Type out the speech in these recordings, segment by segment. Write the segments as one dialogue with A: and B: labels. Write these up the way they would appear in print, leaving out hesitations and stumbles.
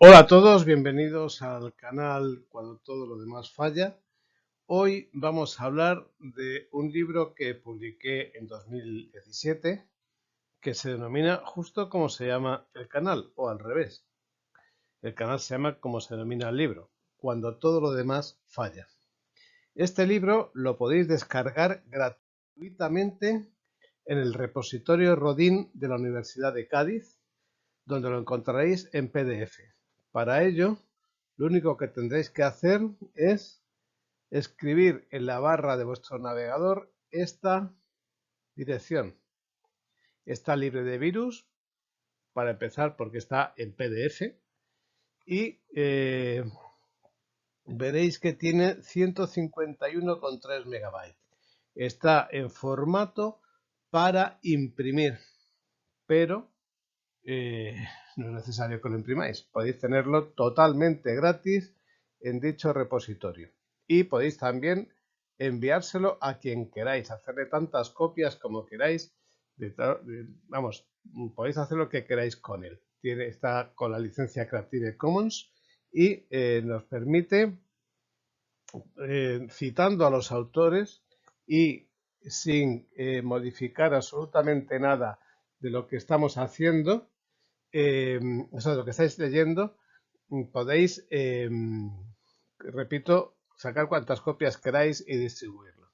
A: Hola a todos, bienvenidos al canal Cuando todo lo demás falla. Hoy vamos a hablar de un libro que publiqué en 2017 que se denomina justo como se llama el canal, o al revés. El canal se llama como se denomina el libro, Cuando todo lo demás falla. Este libro lo podéis descargar gratuitamente en el repositorio Rodin de la Universidad de Cádiz, donde lo encontraréis en PDF. Para ello, lo único que tendréis que hacer es escribir en la barra de vuestro navegador esta dirección. Está libre de virus, para empezar, porque está en PDF, y veréis que tiene 151,3 megabytes. Está en formato para imprimir, pero no es necesario que lo imprimáis. Podéis tenerlo totalmente gratis en dicho repositorio. Y podéis también enviárselo a quien queráis, hacerle tantas copias como queráis. Vamos, podéis hacer lo que queráis con él. Está con la licencia Creative Commons y nos permite, citando a los autores y sin modificar absolutamente nada de lo que estamos haciendo, o sea, lo que estáis leyendo, podéis, repito, sacar cuantas copias queráis y distribuirlo.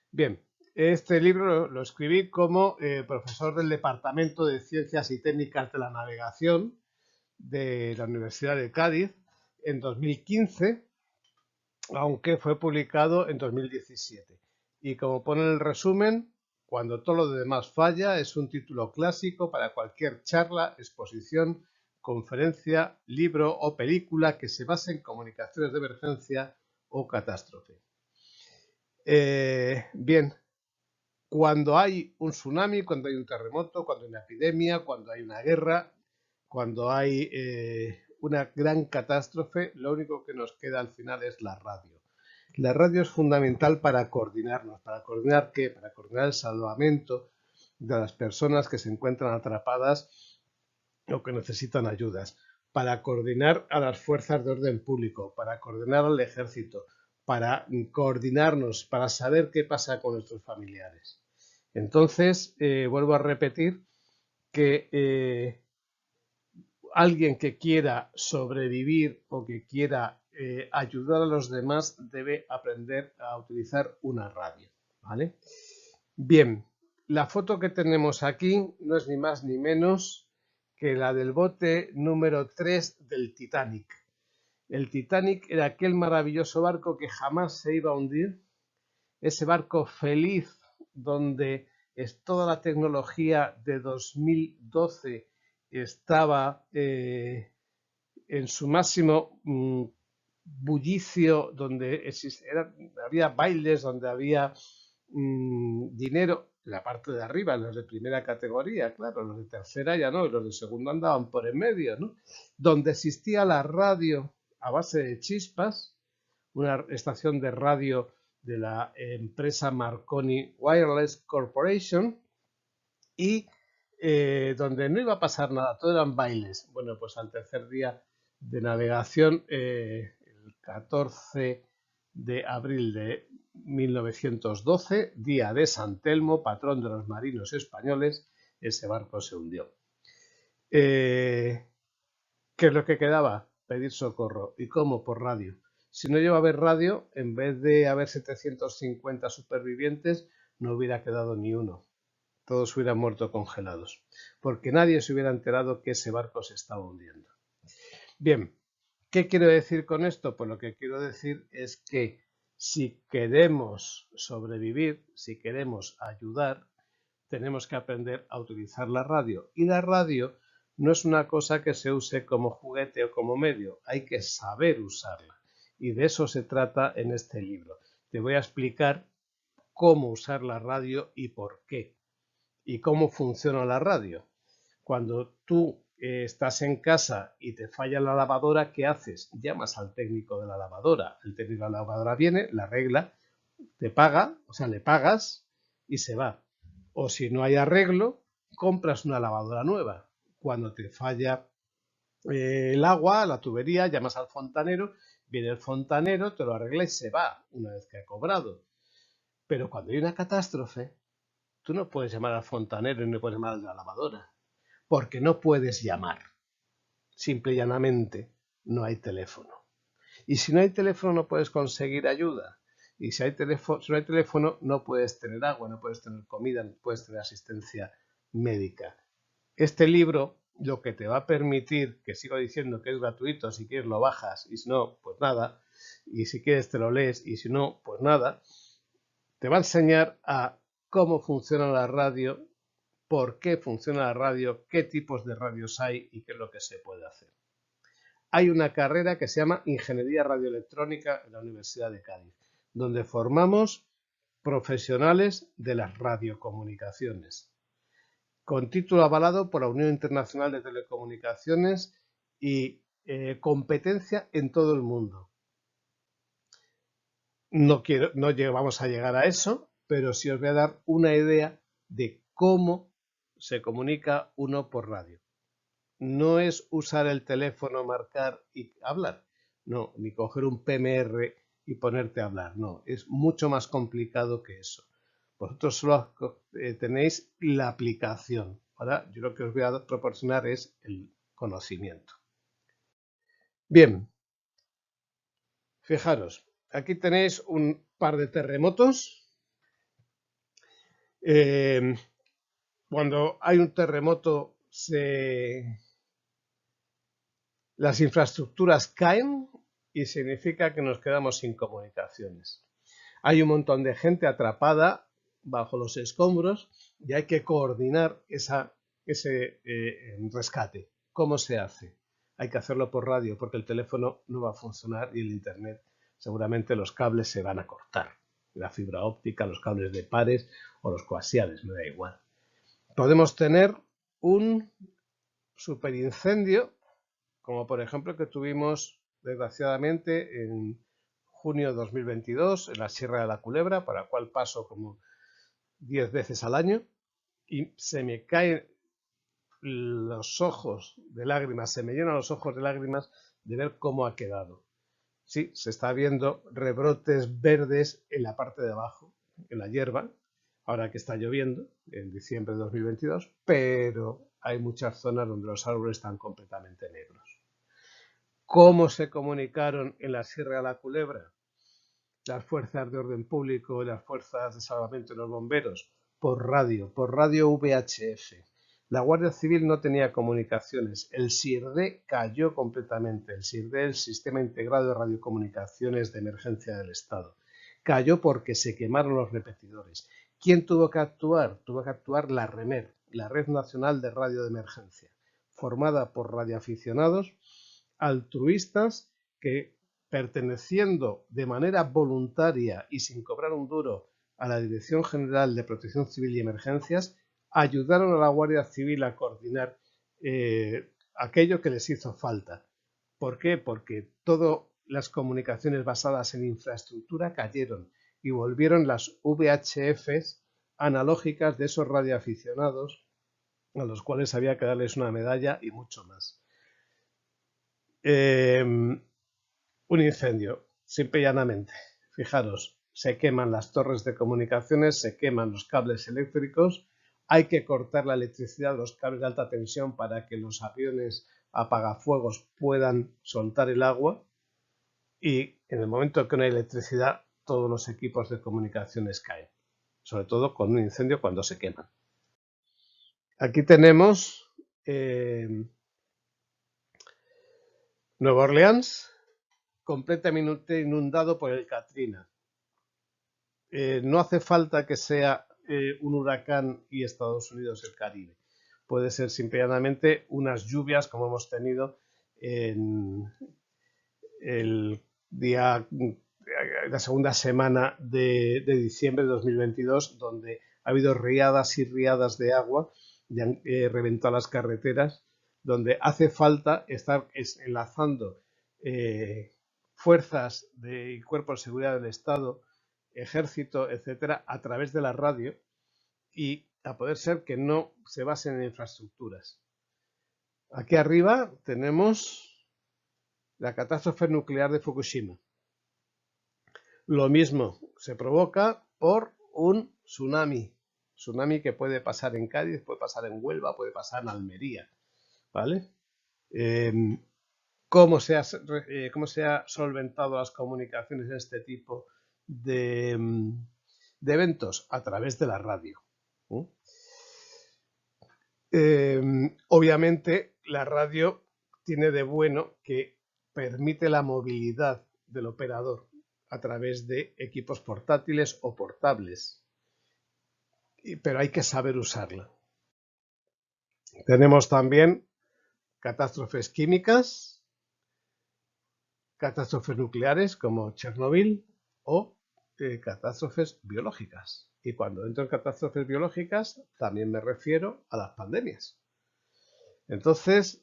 A: Bien, este libro lo escribí como profesor del Departamento de Ciencias y Técnicas de la Navegación de la Universidad de Cádiz en 2015, aunque fue publicado en 2017. Y como pone en el resumen, Cuando todo lo demás falla, es un título clásico para cualquier charla, exposición, conferencia, libro o película que se base en comunicaciones de emergencia o catástrofe. Bien, cuando hay un tsunami, cuando hay un terremoto, cuando hay una epidemia, cuando hay una guerra, cuando hay una gran catástrofe, lo único que nos queda al final es la radio. La radio es fundamental para coordinarnos. ¿Para coordinar qué? Para coordinar el salvamento de las personas que se encuentran atrapadas o que necesitan ayudas. Para coordinar a las fuerzas de orden público, para coordinar al ejército, para coordinarnos, para saber qué pasa con nuestros familiares. Entonces, vuelvo a repetir que alguien que quiera sobrevivir o que quiera ayudar a los demás debe aprender a utilizar una radio, ¿vale? Bien, la foto que tenemos aquí no es ni más ni menos que la del bote número 3 del Titanic. El Titanic era aquel maravilloso barco que jamás se iba a hundir, ese barco feliz donde toda la tecnología de 2012 estaba en su máximo bullicio, donde había bailes, donde había dinero, la parte de arriba, los de primera categoría, claro, los de tercera ya no, y los de segunda andaban por en medio, ¿no? Donde existía la radio a base de chispas, una estación de radio de la empresa Marconi Wireless Corporation, y donde no iba a pasar nada, todo eran bailes. Bueno, pues al tercer día de navegación, el 14 de abril de 1912, día de San Telmo, patrón de los marinos españoles, ese barco se hundió. ¿Qué es lo que quedaba? Pedir socorro. ¿Y cómo? Por radio. Si no lleva a haber radio, en vez de haber 750 supervivientes, no hubiera quedado ni uno. Todos hubieran muerto congelados, porque nadie se hubiera enterado que ese barco se estaba hundiendo. Bien, ¿qué quiero decir con esto? Pues lo que quiero decir es que si queremos sobrevivir, si queremos ayudar, tenemos que aprender a utilizar la radio. Y la radio no es una cosa que se use como juguete o como medio, hay que saber usarla. Y de eso se trata en este libro. Te voy a explicar cómo usar la radio y por qué. ¿Y cómo funciona la radio? Cuando tú estás en casa y te falla la lavadora, ¿qué haces? Llamas al técnico de la lavadora. El técnico de la lavadora viene, la arregla, te paga, o sea, le pagas y se va. O si no hay arreglo, compras una lavadora nueva. Cuando te falla el agua, la tubería, llamas al fontanero, viene el fontanero, te lo arregla y se va una vez que ha cobrado. Pero cuando hay una catástrofe, tú no puedes llamar al fontanero y no puedes llamar a la lavadora, porque no puedes llamar. Simple y llanamente no hay teléfono. Y si no hay teléfono no puedes conseguir ayuda. Y si no hay teléfono no puedes tener agua, no puedes tener comida, no puedes tener asistencia médica. Este libro lo que te va a permitir, que sigo diciendo que es gratuito, si quieres lo bajas y si no, pues nada, y si quieres te lo lees y si no, pues nada, te va a enseñar a cómo funciona la radio, por qué funciona la radio, qué tipos de radios hay y qué es lo que se puede hacer. Hay una carrera que se llama Ingeniería Radioelectrónica en la Universidad de Cádiz, donde formamos profesionales de las radiocomunicaciones, con título avalado por la Unión Internacional de Telecomunicaciones y competencia en todo el mundo. No vamos a llegar a eso, pero sí os voy a dar una idea de cómo se comunica uno por radio. No es usar el teléfono, marcar y hablar, no, ni coger un PMR y ponerte a hablar, no, es mucho más complicado que eso. Vosotros solo tenéis la aplicación. Ahora, yo lo que os voy a proporcionar es el conocimiento. Bien, fijaros, aquí tenéis un par de terremotos. Cuando hay un terremoto, las infraestructuras caen y significa que nos quedamos sin comunicaciones. Hay un montón de gente atrapada bajo los escombros y hay que coordinar ese rescate. ¿Cómo se hace? Hay que hacerlo por radio porque el teléfono no va a funcionar y el internet seguramente los cables se van a cortar. La fibra óptica, los cables de pares o los coaxiales, me da igual. Podemos tener un superincendio, como por ejemplo el que tuvimos desgraciadamente en junio de 2022 en la Sierra de la Culebra, para la cual paso como 10 veces al año, y se me caen los ojos de lágrimas, se me llenan los ojos de lágrimas de ver cómo ha quedado. Sí, se está viendo rebrotes verdes en la parte de abajo, en la hierba, ahora que está lloviendo, en diciembre de 2022, pero hay muchas zonas donde los árboles están completamente negros. ¿Cómo se comunicaron en la Sierra de la Culebra las fuerzas de orden público y las fuerzas de salvamento y los bomberos? Por radio VHF. La Guardia Civil no tenía comunicaciones. El SIRDE cayó completamente. El SIRDE, el Sistema Integrado de Radiocomunicaciones de Emergencia del Estado. Cayó porque se quemaron los repetidores. ¿Quién tuvo que actuar? Tuvo que actuar la REMER, la Red Nacional de Radio de Emergencia, formada por radioaficionados altruistas que, perteneciendo de manera voluntaria y sin cobrar un duro a la Dirección General de Protección Civil y Emergencias, ayudaron a la Guardia Civil a coordinar aquello que les hizo falta. ¿Por qué? Porque todas las comunicaciones basadas en infraestructura cayeron y volvieron las VHFs analógicas de esos radioaficionados a los cuales había que darles una medalla y mucho más. Un incendio, simple y llanamente. Fijaros, se queman las torres de comunicaciones, se queman los cables eléctricos, hay que cortar la electricidad de los cables de alta tensión para que los aviones apagafuegos puedan soltar el agua y en el momento que no hay electricidad todos los equipos de comunicaciones caen, sobre todo con un incendio cuando se queman. Aquí tenemos Nueva Orleans, completamente inundado por el Katrina. No hace falta que sea un huracán y Estados Unidos el Caribe. Puede ser simplemente unas lluvias como hemos tenido en la segunda semana de diciembre de 2022, donde ha habido riadas y riadas de agua, y han reventado las carreteras, donde hace falta estar enlazando fuerzas de cuerpos de seguridad del Estado, ejército, etcétera, a través de la radio y a poder ser que no se basen en infraestructuras. Aquí arriba tenemos la catástrofe nuclear de Fukushima. Lo mismo se provoca por un tsunami. Tsunami que puede pasar en Cádiz, puede pasar en Huelva, puede pasar en Almería. ¿Vale? ¿Cómo se ha solventado las comunicaciones en este tipo de eventos? A través de la radio. Obviamente, la radio tiene de bueno que permite la movilidad del operador a través de equipos portátiles o portables, pero hay que saber usarla. Tenemos también catástrofes químicas, catástrofes nucleares como Chernobyl o catástrofes biológicas. Y cuando entro en catástrofes biológicas también me refiero a las pandemias. Entonces,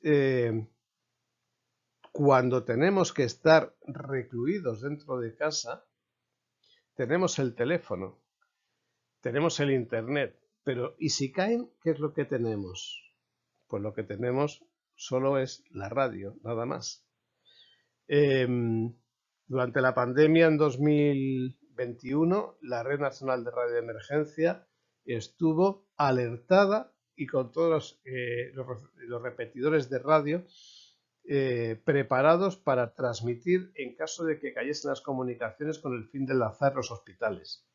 A: cuando tenemos que estar recluidos dentro de casa, tenemos el teléfono, tenemos el internet, pero ¿y si caen? ¿Qué es lo que tenemos? Pues lo que tenemos solo es la radio, nada más. Durante la pandemia en 2021, la Red Nacional de Radio de Emergencia estuvo alertada y con todos los repetidores de radio preparados para transmitir en caso de que cayesen las comunicaciones con el fin de enlazar los hospitales.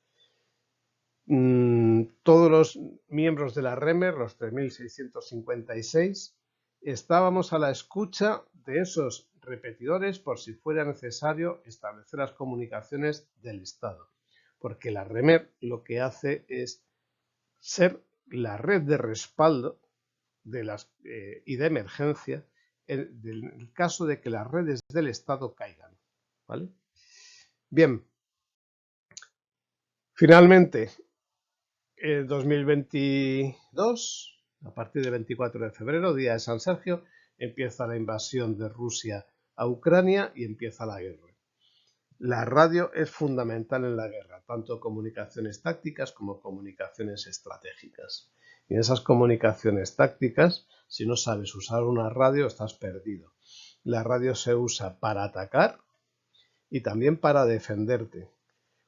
A: Todos los miembros de la REMER, los 3.656, estábamos a la escucha de esos repetidores por si fuera necesario establecer las comunicaciones del Estado, porque la REMER lo que hace es ser la red de respaldo y de emergencia en el caso de que las redes del Estado caigan. ¿Vale? Bien, finalmente, en 2022, a partir del 24 de febrero, día de San Sergio, empieza la invasión de Rusia a Ucrania y empieza la guerra. La radio es fundamental en la guerra, tanto comunicaciones tácticas como comunicaciones estratégicas. Y en esas comunicaciones tácticas, si no sabes usar una radio, estás perdido. La radio se usa para atacar y también para defenderte.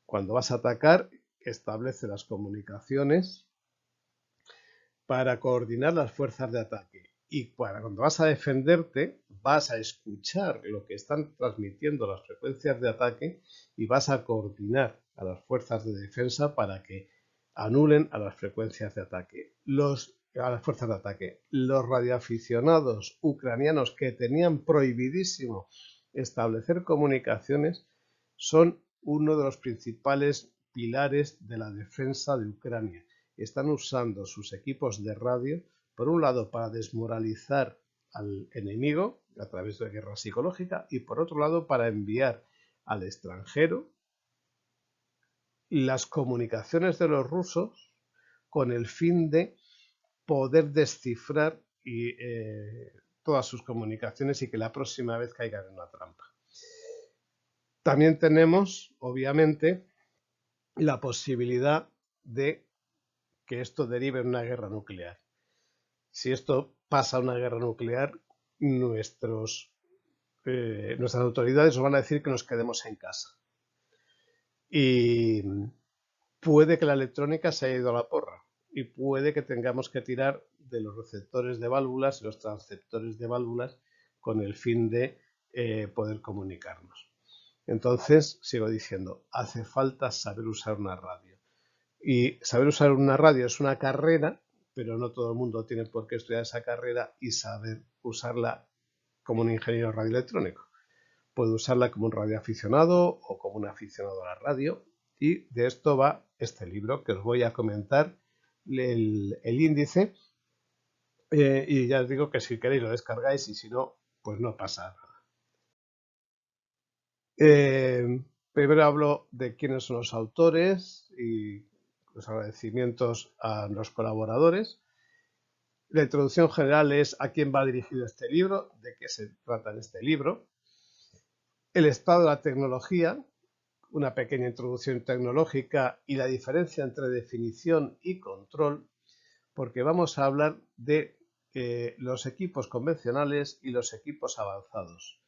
A: Cuando vas a atacar, establece las comunicaciones para coordinar las fuerzas de ataque. Y cuando vas a defenderte, vas a escuchar lo que están transmitiendo las frecuencias de ataque y vas a coordinar a las fuerzas de defensa para que anulen a las frecuencias de ataque. A las fuerzas de ataque. Los radioaficionados ucranianos que tenían prohibidísimo establecer comunicaciones son uno de los principales pilares de la defensa de Ucrania. Están usando sus equipos de radio, por un lado, para desmoralizar al enemigo a través de guerra psicológica y por otro lado para enviar al extranjero las comunicaciones de los rusos con el fin de poder descifrar todas sus comunicaciones y que la próxima vez caigan en una trampa. También tenemos, obviamente, la posibilidad de que esto derive en una guerra nuclear. Si esto pasa a una guerra nuclear, nuestras autoridades nos van a decir que nos quedemos en casa. Y puede que la electrónica se haya ido a la porra y puede que tengamos que tirar de los receptores de válvulas y los transceptores de válvulas con el fin de poder comunicarnos. Entonces, sigo diciendo, hace falta saber usar una radio. Y saber usar una radio es una carrera, pero no todo el mundo tiene por qué estudiar esa carrera y saber usarla como un ingeniero radioelectrónico. Puede usarla como un radioaficionado o como un aficionado a la radio. Y de esto va este libro que os voy a comentar, el índice. Y ya os digo que si queréis lo descargáis y si no, pues no pasa nada. Primero hablo de quiénes son los autores y los agradecimientos a los colaboradores. La introducción general es a quién va dirigido este libro, de qué se trata en este libro. El estado de la tecnología, una pequeña introducción tecnológica y la diferencia entre definición y control, porque vamos a hablar de los equipos convencionales y los equipos avanzados.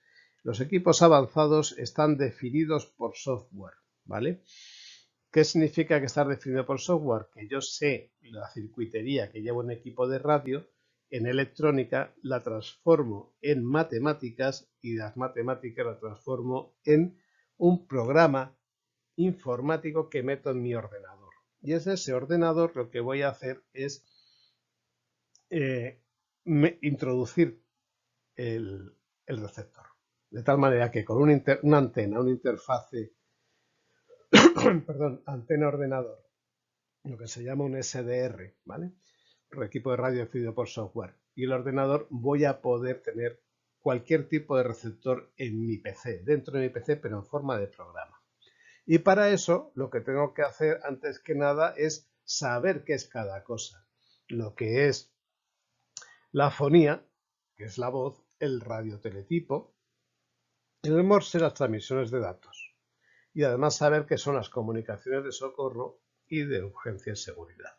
A: Los equipos avanzados están definidos por software, ¿vale? ¿Qué significa que está definido por software? Que yo sé la circuitería que lleva un equipo de radio, en electrónica la transformo en matemáticas y las matemáticas la transformo en un programa informático que meto en mi ordenador. Y es ese ordenador lo que voy a hacer es introducir el receptor. De tal manera que con una antena, una interfase, perdón, antena-ordenador, lo que se llama un SDR, ¿vale? Un equipo de radio definido por software. Y el ordenador voy a poder tener cualquier tipo de receptor en mi PC, dentro de mi PC, pero en forma de programa. Y para eso lo que tengo que hacer antes que nada es saber qué es cada cosa. Lo que es la fonía, que es la voz, el radioteletipo, el morse, las transmisiones de datos. Y además saber qué son las comunicaciones de socorro y de urgencia y seguridad.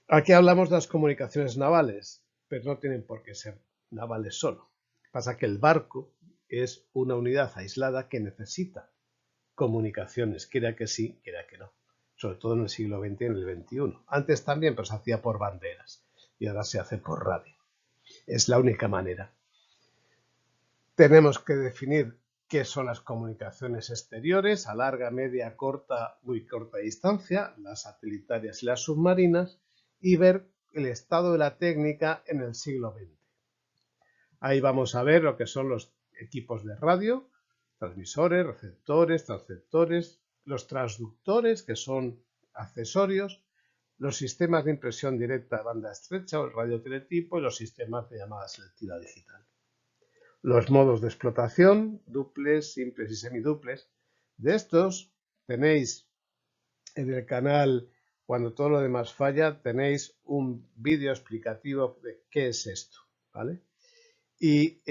A: Aquí hablamos de las comunicaciones navales, pero no tienen por qué ser navales solo. Pasa que el barco es una unidad aislada que necesita comunicaciones, quiera que sí, quiera que no. Sobre todo en el siglo XX y en el XXI. Antes también, pero se hacía por banderas y ahora se hace por radio. Es la única manera. Tenemos que definir qué son las comunicaciones exteriores a larga, media, corta, muy corta distancia, las satelitarias y las submarinas, y ver el estado de la técnica en el siglo XX. Ahí vamos a ver lo que son los equipos de radio, transmisores, receptores, transceptores, los transductores, que son accesorios, los sistemas de impresión directa de banda estrecha o el radioteletipo y los sistemas de llamada selectiva digital. Los modos de explotación, duples, simples y semiduples. De estos tenéis en el canal, cuando todo lo demás falla, tenéis un vídeo explicativo de qué es esto, ¿vale? Y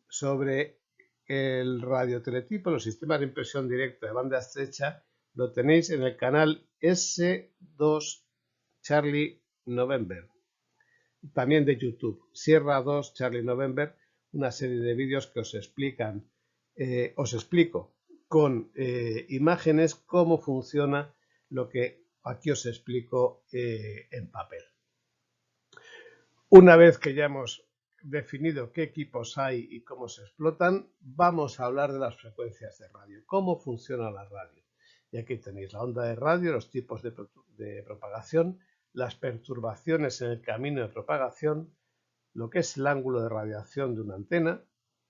A: sobre el radioteletipo, los sistemas de impresión directa de banda estrecha, lo tenéis en el canal S2 Charlie November, también de YouTube, Sierra 2 Charlie November, una serie de vídeos que os explican, os explico con imágenes cómo funciona lo que aquí os explico en papel. Una vez que ya hemos definido qué equipos hay y cómo se explotan, vamos a hablar de las frecuencias de radio, cómo funciona la radio. Y aquí tenéis la onda de radio, los tipos de propagación, las perturbaciones en el camino de propagación, lo que es el ángulo de radiación de una antena,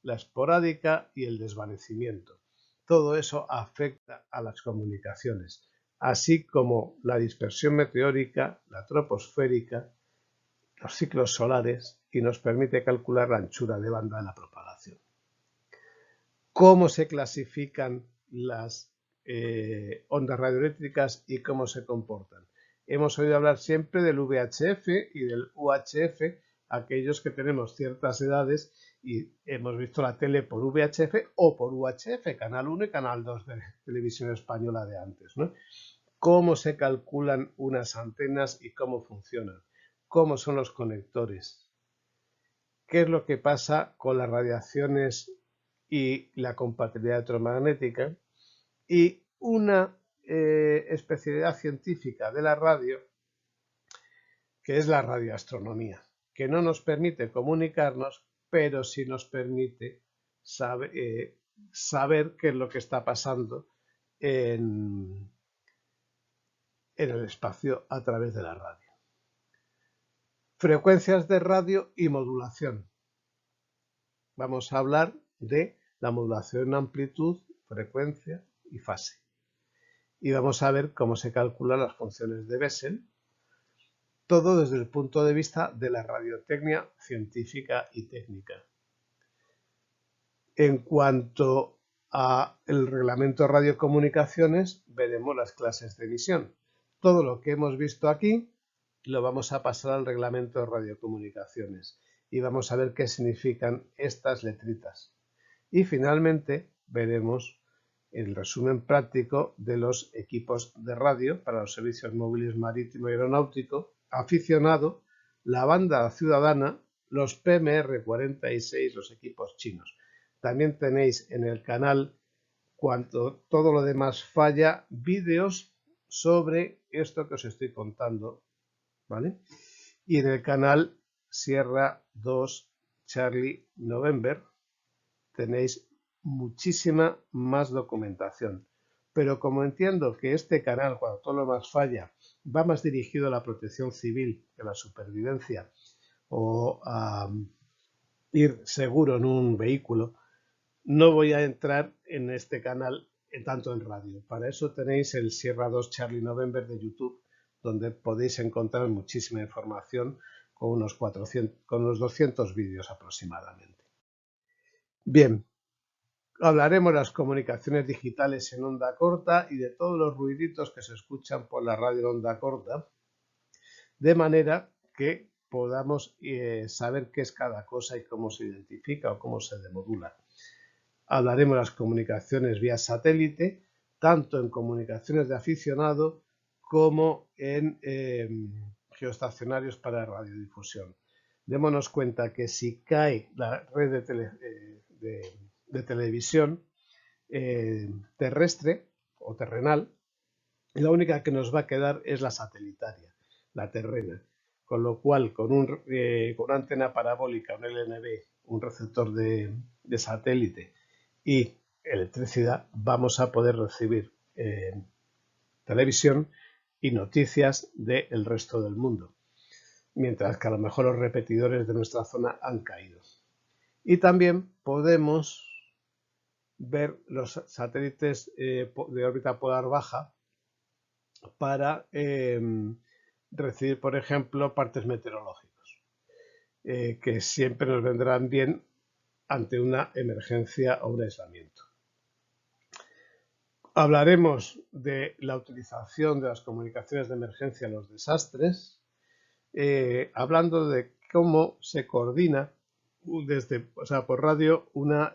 A: la esporádica y el desvanecimiento. Todo eso afecta a las comunicaciones, así como la dispersión meteórica, la troposférica, los ciclos solares, y nos permite calcular la anchura de banda de la propagación. ¿Cómo se clasifican las ondas radioeléctricas y cómo se comportan? Hemos oído hablar siempre del VHF y del UHF, aquellos que tenemos ciertas edades y hemos visto la tele por VHF o por UHF, Canal 1 y Canal 2 de televisión española de antes, ¿no? ¿Cómo se calculan unas antenas y cómo funcionan? ¿Cómo son los conectores? ¿Qué es lo que pasa con las radiaciones y la compatibilidad electromagnética? Y una especialidad científica de la radio, que es la radioastronomía, que no nos permite comunicarnos, pero sí nos permite saber qué es lo que está pasando en el espacio a través de la radio. Frecuencias de radio y modulación. Vamos a hablar de la modulación en amplitud, frecuencia y fase. Y vamos a ver cómo se calculan las funciones de Bessel, todo desde el punto de vista de la radiotecnia científica y técnica. En cuanto al reglamento de radiocomunicaciones, veremos las clases de emisión. Todo lo que hemos visto aquí lo vamos a pasar al reglamento de radiocomunicaciones y vamos a ver qué significan estas letritas. Y finalmente veremos el resumen práctico de los equipos de radio para los servicios móviles marítimo y aeronáutico, aficionado, la banda ciudadana, los PMR-46, los equipos chinos. También tenéis en el canal, cuando todo lo demás falla, vídeos sobre esto que os estoy contando, ¿vale? Y en el canal Sierra 2 Charlie November tenéis muchísima más documentación. Pero como entiendo que este canal, cuando todo lo más falla, va más dirigido a la protección civil que a la supervivencia o a ir seguro en un vehículo, no voy a entrar en este canal tanto en radio. Para eso tenéis el Sierra 2 Charlie November de YouTube, donde podéis encontrar muchísima información con unos 200 vídeos aproximadamente. Bien, hablaremos de las comunicaciones digitales en onda corta y de todos los ruiditos que se escuchan por la radio en onda corta, de manera que podamos saber qué es cada cosa y cómo se identifica o cómo se demodula. Hablaremos de las comunicaciones vía satélite, tanto en comunicaciones de aficionado como en geoestacionarios para radiodifusión. Démonos cuenta que si cae la red de televisión terrestre o terrenal, la única que nos va a quedar es la satelital, la terrena. Con lo cual, con una antena parabólica, un LNB, un receptor de satélite y electricidad, vamos a poder recibir televisión y noticias del resto del mundo, mientras que a lo mejor los repetidores de nuestra zona han caído. Y también podemos ver los satélites de órbita polar baja para recibir, por ejemplo, partes meteorológicos, que siempre nos vendrán bien ante una emergencia o un aislamiento. Hablaremos de la utilización de las comunicaciones de emergencia en los desastres, hablando de cómo se coordina por radio una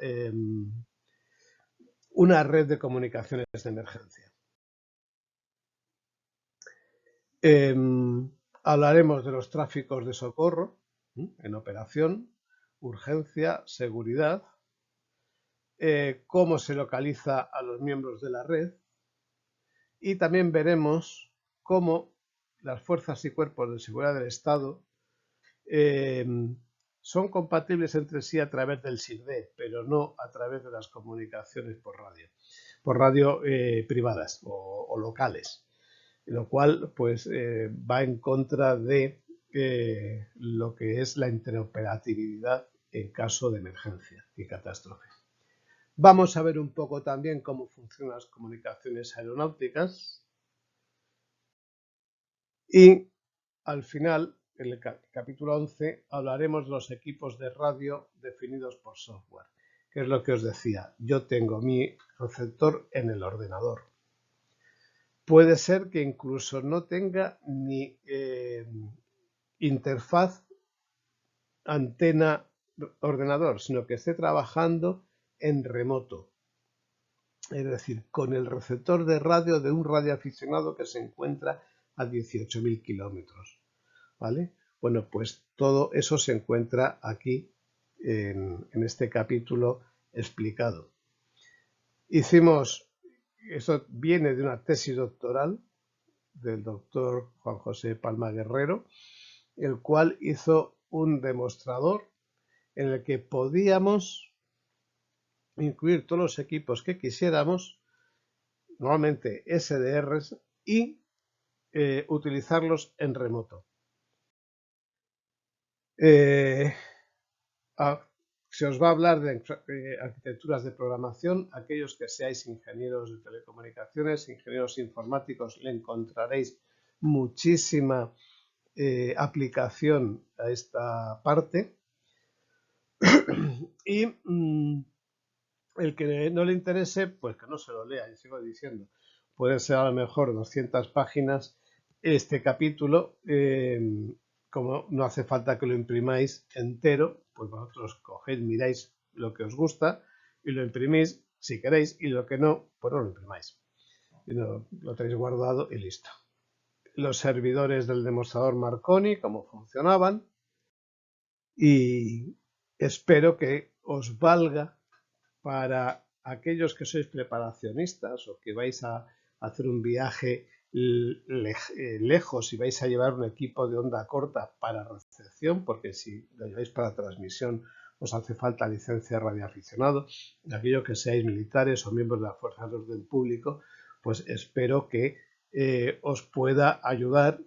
A: red de comunicaciones de emergencia. Hablaremos de los tráficos de socorro en operación, urgencia, seguridad, cómo se localiza a los miembros de la red, y también veremos cómo las fuerzas y cuerpos de seguridad del Estado son compatibles entre sí a través del SIGDE, pero no a través de las comunicaciones por radio privadas o locales, lo cual pues va en contra de lo que es la interoperabilidad en caso de emergencia y catástrofe. Vamos a ver un poco también cómo funcionan las comunicaciones aeronáuticas y al final, en el capítulo 11, hablaremos de los equipos de radio definidos por software, que es lo que os decía. Yo tengo mi receptor en el ordenador. Puede ser que incluso no tenga ni interfaz antena ordenador, sino que esté trabajando en remoto. Es decir, con el receptor de radio de un radioaficionado que se encuentra a 18.000 kilómetros. ¿Vale? Bueno, pues todo eso se encuentra aquí en este capítulo explicado. Esto viene de una tesis doctoral del doctor Juan José Palma Guerrero, el cual hizo un demostrador en el que podíamos incluir todos los equipos que quisiéramos, normalmente SDRs, y utilizarlos en remoto. Se os va a hablar de arquitecturas de programación. Aquellos que seáis ingenieros de telecomunicaciones, ingenieros informáticos, le encontraréis muchísima aplicación a esta parte. Y el que no le interese, pues que no se lo lea, y sigo diciendo. Puede ser a lo mejor 200 páginas este capítulo. Como no hace falta que lo imprimáis entero, pues vosotros cogéis, miráis lo que os gusta y lo imprimís si queréis, y lo que no, pues no lo imprimáis. Y lo tenéis guardado y listo. los servidores del demostrador Marconi, cómo funcionaban, y espero que os valga para aquellos que sois preparacionistas o que vais a hacer un viaje lejos y vais a llevar un equipo de onda corta para recepción, porque si lo lleváis para transmisión os hace falta licencia de radioaficionado. Aquellos que seáis militares o miembros de las fuerzas de orden público, pues espero que os pueda ayudar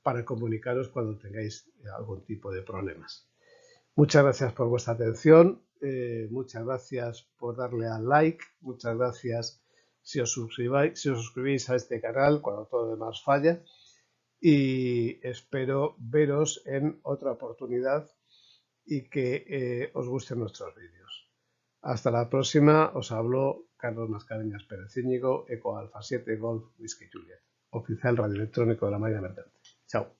A: para comunicaros cuando tengáis algún tipo de problemas. Muchas gracias por vuestra atención, muchas gracias por darle al like, muchas gracias si os suscribís a este canal cuando todo lo demás falla, y espero veros en otra oportunidad y que os gusten nuestros vídeos. Hasta la próxima, os habló Carlos Mascareñas Pérez Íñigo, Eco Alfa 7 Golf Whisky Juliet, oficial radioelectrónico de la Marina Mercante. Chao.